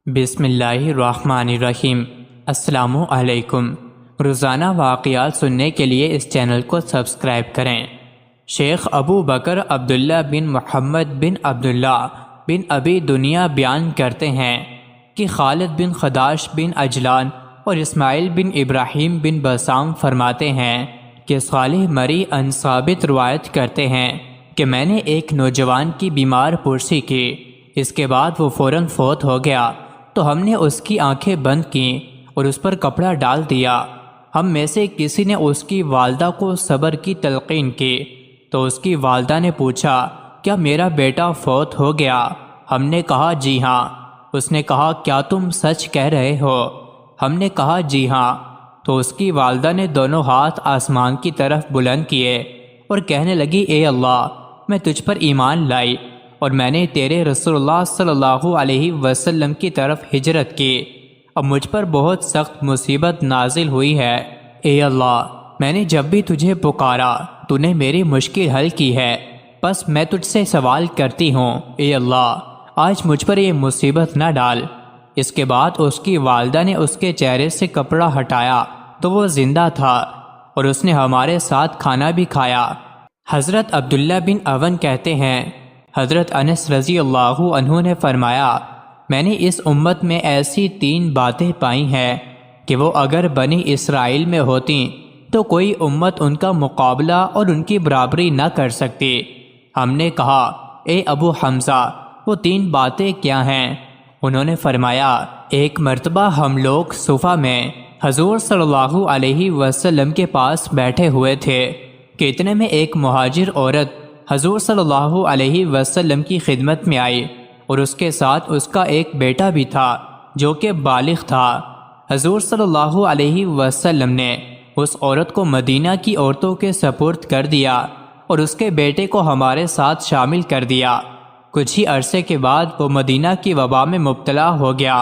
بسم اللہ الرحمن الرحیم۔ السلام علیکم۔ روزانہ واقعات سننے کے لیے اس چینل کو سبسکرائب کریں۔ شیخ ابو بکر عبداللہ بن محمد بن عبداللہ بن ابی دنیا بیان کرتے ہیں کہ خالد بن خداش بن اجلان اور اسماعیل بن ابراہیم بن بسام فرماتے ہیں کہ صالح مری عن ثابت روایت کرتے ہیں کہ میں نے ایک نوجوان کی بیمار پرسی کی، اس کے بعد وہ فوراً فوت ہو گیا تو ہم نے اس کی آنکھیں بند کیں اور اس پر کپڑا ڈال دیا۔ ہم میں سے کسی نے اس کی والدہ کو صبر کی تلقین کی تو اس کی والدہ نے پوچھا، کیا میرا بیٹا فوت ہو گیا؟ ہم نے کہا جی ہاں۔ اس نے کہا، کیا تم سچ کہہ رہے ہو؟ ہم نے کہا جی ہاں۔ تو اس کی والدہ نے دونوں ہاتھ آسمان کی طرف بلند کیے اور کہنے لگی، اے اللہ، میں تجھ پر ایمان لائی اور میں نے تیرے رسول اللہ صلی اللہ علیہ وسلم کی طرف ہجرت کی۔ اب مجھ پر بہت سخت مصیبت نازل ہوئی ہے۔ اے اللہ، میں نے جب بھی تجھے پکارا تو نے میری مشکل حل کی ہے، بس میں تجھ سے سوال کرتی ہوں، اے اللہ، آج مجھ پر یہ مصیبت نہ ڈال۔ اس کے بعد اس کی والدہ نے اس کے چہرے سے کپڑا ہٹایا تو وہ زندہ تھا اور اس نے ہمارے ساتھ کھانا بھی کھایا۔ حضرت عبداللہ بن اون کہتے ہیں، حضرت انس رضی اللہ عنہ نے فرمایا، میں نے اس امت میں ایسی 3 باتیں پائی ہیں کہ وہ اگر بنی اسرائیل میں ہوتیں تو کوئی امت ان کا مقابلہ اور ان کی برابری نہ کر سکتی۔ ہم نے کہا، اے ابو حمزہ، وہ 3 باتیں کیا ہیں؟ انہوں نے فرمایا، ایک مرتبہ ہم لوگ صفہ میں حضور صلی اللہ علیہ وسلم کے پاس بیٹھے ہوئے تھے کہ اتنے میں ایک مہاجر عورت حضور صلی اللہ علیہ وسلم کی خدمت میں آئی اور اس کے ساتھ اس کا ایک بیٹا بھی تھا جو کہ بالغ تھا۔ حضور صلی اللہ علیہ وسلم نے اس عورت کو مدینہ کی عورتوں کے سپرد کر دیا اور اس کے بیٹے کو ہمارے ساتھ شامل کر دیا۔ کچھ ہی عرصے کے بعد وہ مدینہ کی وبا میں مبتلا ہو گیا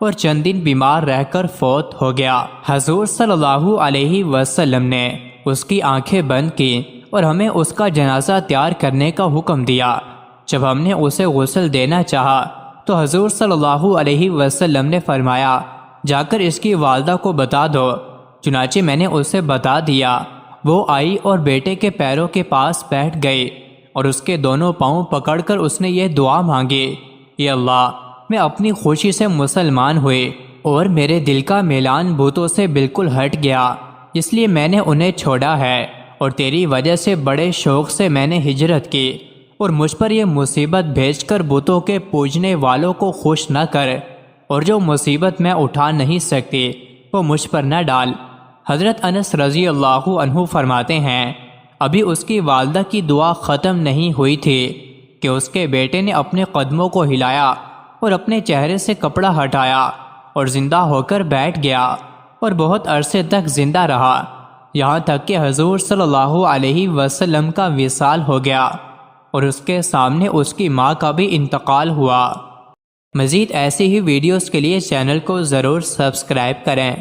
اور چند دن بیمار رہ کر فوت ہو گیا۔ حضور صلی اللہ علیہ وسلم نے اس کی آنکھیں بند کی اور ہمیں اس کا جنازہ تیار کرنے کا حکم دیا۔ جب ہم نے اسے غسل دینا چاہا تو حضور صلی اللہ علیہ وسلم نے فرمایا، جا کر اس کی والدہ کو بتا دو۔ چنانچہ میں نے اسے بتا دیا۔ وہ آئی اور بیٹے کے پیروں کے پاس بیٹھ گئی اور اس کے دونوں پاؤں پکڑ کر اس نے یہ دعا مانگی، اے اللہ، میں اپنی خوشی سے مسلمان ہوئی اور میرے دل کا میلان بتوں سے بالکل ہٹ گیا، اس لیے میں نے انہیں چھوڑا ہے اور تیری وجہ سے بڑے شوق سے میں نے ہجرت کی، اور مجھ پر یہ مصیبت بھیج کر بتوں کے پوجنے والوں کو خوش نہ کر، اور جو مصیبت میں اٹھا نہیں سکتی وہ مجھ پر نہ ڈال۔ حضرت انس رضی اللہ عنہ فرماتے ہیں، ابھی اس کی والدہ کی دعا ختم نہیں ہوئی تھی کہ اس کے بیٹے نے اپنے قدموں کو ہلایا اور اپنے چہرے سے کپڑا ہٹایا اور زندہ ہو کر بیٹھ گیا اور بہت عرصے تک زندہ رہا، یہاں تک کہ حضور صلی اللہ علیہ وسلم کا وصال ہو گیا اور اس کے سامنے اس کی ماں کا بھی انتقال ہوا۔ مزید ایسی ہی ویڈیوز کے لیے چینل کو ضرور سبسکرائب کریں۔